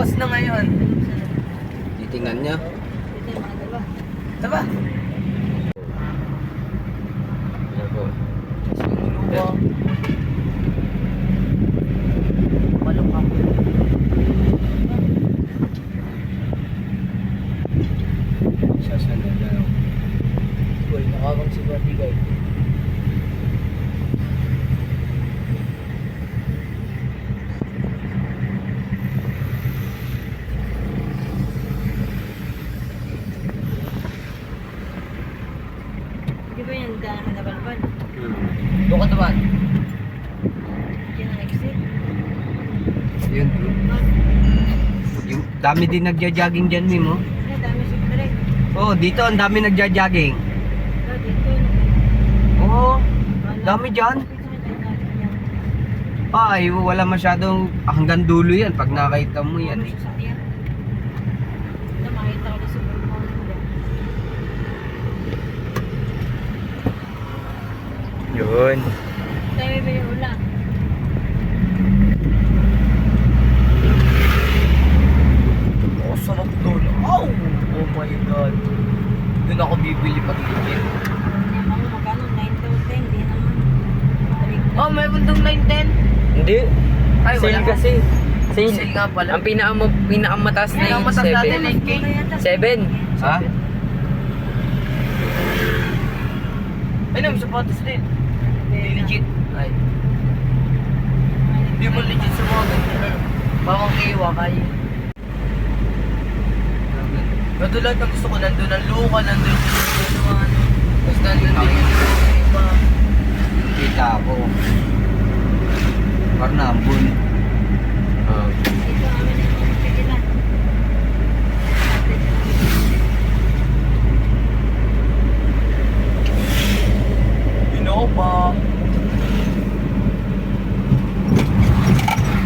Bukas na ngayon. Titingnan niya. Ito yung mga dalawa. Taba. Yan po. Luwa. Malukang. Sasunod na. Uy, nakakang si Batigay. Di ba yan ka nabalban? Doon ka naman. Yan ang exit. Yun. Yung dami din nagja-jogging dyan, Mim, oh. Ay, dami sa direct. Oh, dito ang dami nagja-jogging. Dito. Oo. Dami dyan. Ay, wala masyadong hanggang dulo yan pag nakita mo yan. Eh. Ito, makita ko na sa Burmon. Yun. Tayo ba yung ulan? Oh, sarap doon. Oh! Oh my God. Doon ako bibili pag ticket. Yan ako, magkano? 9 to 10, di naman. Oh, may bundong 910. Hindi. Ay, Sale wala. kasi. Sale Sale. nga pala. Ang pinakamataas na Ay, ang yung mataas natin, 7. 9K. 7. Ha? Ay, may sapatos din. Hindi legit. Ay. Hindi mo legit sa mga ganyan. Bawang iwa kayo. Ito lahat na gusto ko. Nandun ang luka, nandun yung naman. Tapos nandun din yung iba. Kita ako. Parnambon. Ito kami na yung pigilan. Innova.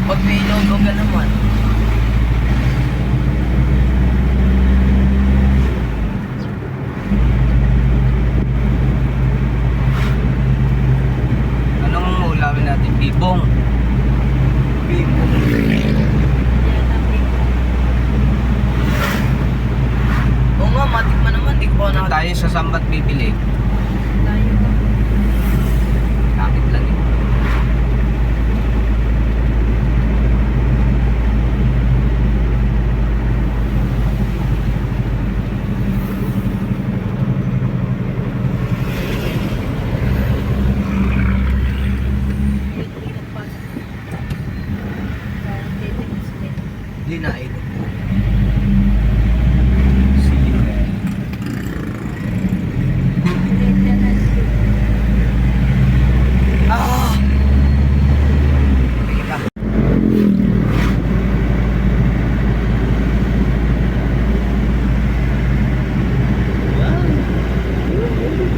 Pag may Innova ka naman. Anong ulamin natin? Bibong. Bimbo. Oo nga, matikman naman. Di ko pa Doon nakatayo. tayo sa Sambat bibili. Tayo ba? Kapit lang yun. Hindi na ito. Ah! Sige ka.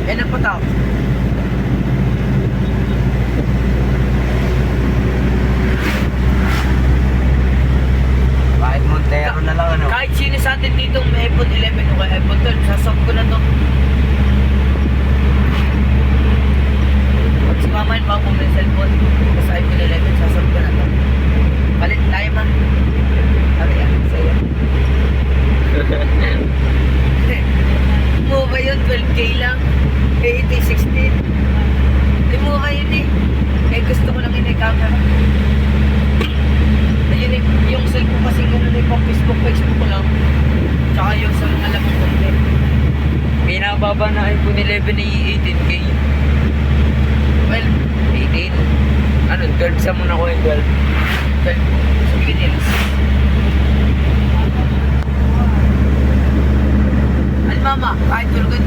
Eh, nagpataw. Kahit Montero na lang ano. Kahit sino sa atin dito may iPhone 11 o kaya iPhone 12, sasab ko na to. Pag si mama yun, baka may cellphone, sa iPhone 11, sasab ko na to. Palit tayo ma. Sabi yan, sa'yo. Mukha yun, 12K lang. Eh, ito yung 16. Di mukha yun eh. Eh, gusto ko lang yun eh, camera. Ayun eh, yung cellphone kasi gano'n eh, pang Facebook ko lang. Tsaka yung sa mga lamang content. Pinababa na iPhone 11 ay 18K. Well, 18. Ano, 12 sa muna ko yung 12. well, sa Pilipinas. Ano mama, kahit tulog at